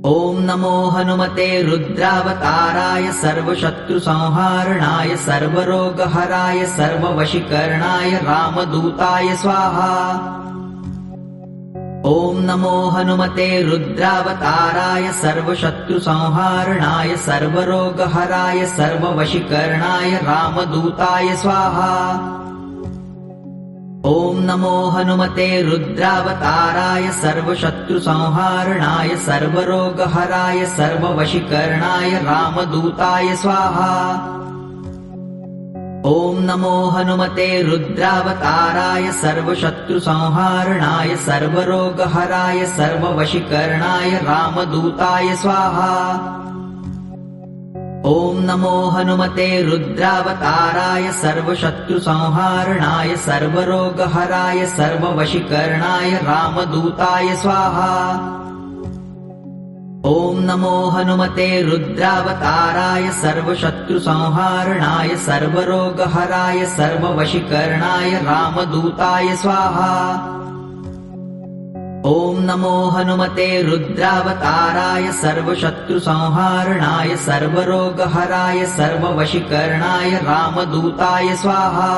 ॐ नमो हनुमते रुद्रावताराय सर्वशत्रुसंहारणाय सर्वरोगहराय सर्ववशीकरणाय रामदूताय स्वाहा। ॐ नमो हनुमते रुद्रावताराय सर्वशत्रुसंहारणाय सर्वरोगहराय सर्ववशीकरणाय रामदूताय स्वाहा। ॐ नमो हनुमते रुद्रावताराय सर्वशत्रुसंहारणाय सर्वरोगहराय सर्ववशीकरणाय रामदूताय स्वाहा। ॐ नमो हनुमते रुद्रावताराय सर्वशत्रुसंहारणाय सर्वरोगहराय सर्ववशीकरणाय रामदूताय स्वाहा। ॐ नमो हनुमते रुद्रावताराय सर्वशत्रुसंहारणाय सर्वरोगहराय सर्ववशीकरणाय रामदूताय स्वाहा। ॐ नमो हनुमते रुद्रावताराय सर्वशत्रुसंहारणाय सर्वरोगहराय सर्ववशीकरणाय रामदूताय स्वाहा। ॐ नमो हनुमते रुद्रावताराय सर्वशत्रुसंहारणाय सर्वरोगहराय सर्ववशीकरणाय रामदूताय स्वाहा।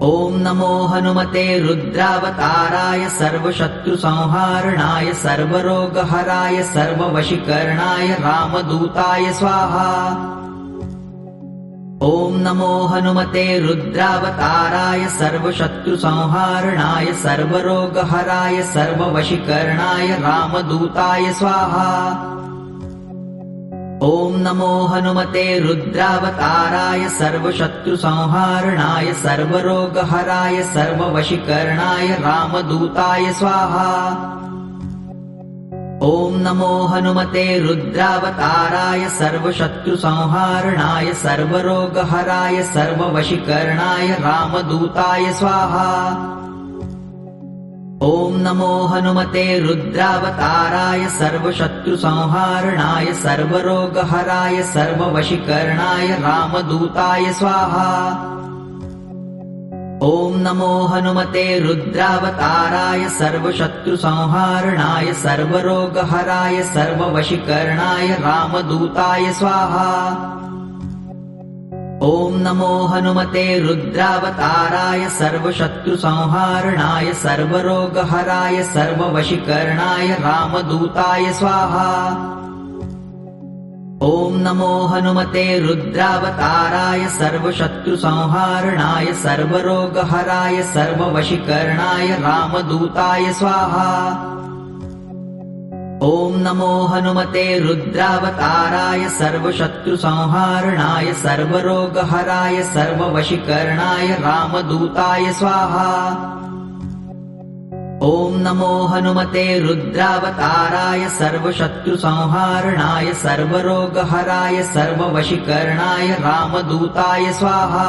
ॐ नमो हनुमते रुद्रावताराय सर्वशत्रुसंहारणाय सर्वरोगहराय सर्ववशीकरणाय रामदूताय स्वाहा। ॐ नमो हनुमते रुद्रावताराय सर्वशत्रुसंहारणाय सर्वरोगहराय सर्ववशीकरणाय रामदूताय स्वाहा। ॐ नमो हनुमते रुद्रावताराय सर्वशत्रुसंहारणाय सर्वरोगहराय सर्ववशीकरणाय रामदूताय स्वाहा। ॐ नमो हनुमते रुद्रावताराय सर्वशत्रुसंहारणाय सर्वरोगहराय सर्ववशीकरणाय रामदूताय स्वाहा। ॐ नमो हनुमते रुद्रावताराय सर्वशत्रुसंहारणाय सर्वरोगहराय सर्ववशीकरणाय रामदूताय स्वाहा। ॐ नमो हनुमते रुद्रावताराय सर्वशत्रुसंहारणाय सर्वरोगहराय सर्ववशीकरणाय रामदूताय स्वाहा। ॐ नमो हनुमते रुद्रावताराय सर्वशत्रुसंहारणाय सर्वरोगहराय सर्ववशीकरणाय रामदूताय स्वाहा। ॐ नमो हनुमते रुद्रावताराय सर्वशत्रुसंहारणाय सर्वरोगहराय सर्ववशीकरणाय रामदूताय स्वाहा। ॐ नमो हनुमते रुद्रावताराय सर्वशत्रुसंहारणाय सर्वरोगहराय सर्ववशीकरणाय रामदूताय स्वाहा। ॐ नमो हनुमते रुद्रावताराय सर्वशत्रुसंहारणाय सर्वरोगहराय सर्ववशीकरणाय रामदूताय स्वाहा।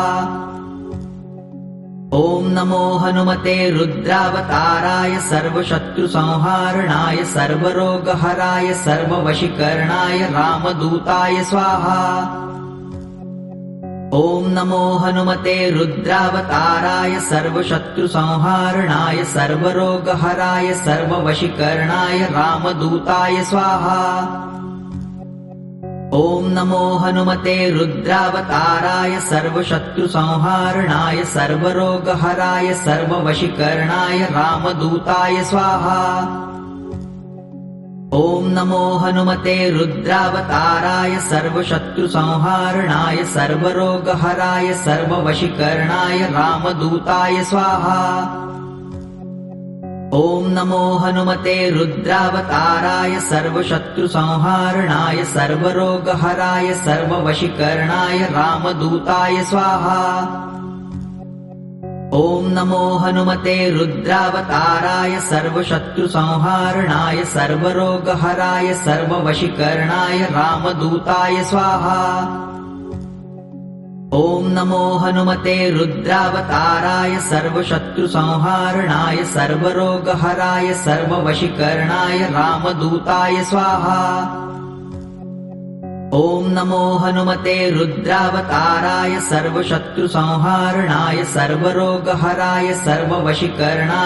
ॐ नमो हनुमते रुद्रावताराय सर्वशत्रुसंहारणाय सर्वरोगहराय सर्ववशीकरणाय रामदूताय स्वाहा। ॐ नमो हनुमते रुद्रावताराय सर्वशत्रुसंहारणाय सर्वरोगहराय सर्ववशीकरणाय रामदूताय स्वाहा। ॐ नमो हनुमते रुद्रावताराय सर्वशत्रुसंहारणाय सर्वरोगहराय सर्ववशीकरणाय रामदूताय स्वाहा। ॐ नमो हनुमते रुद्रावताराय सर्वशत्रुसंहारणाय सर्वरोगहराय सर्ववशीकरणाय रामदूताय स्वाहा। ॐ नमो हनुमते रुद्रावताराय सर्वशत्रुसंहारणाय सर्वरोगहराय सर्ववशीकरणाय रामदूताय स्वाहा। ॐ नमो हनुमते रुद्रावताराय सर्वशत्रुसंहारणाय सर्वरोगहराय सर्ववशीकरणाय रामदूताय स्वाहा। ॐ नमो हनुमते रुद्रावताराय सर्वशत्रुसंहारणाय सर्वरोगहराय सर्ववशीकरणाय रामदूताय स्वाहा। ॐ नमो हनुमते रुद्रावताराय सर्वशत्रुसंहारणाय सर्वरोगहराय सर्ववशीकरणाय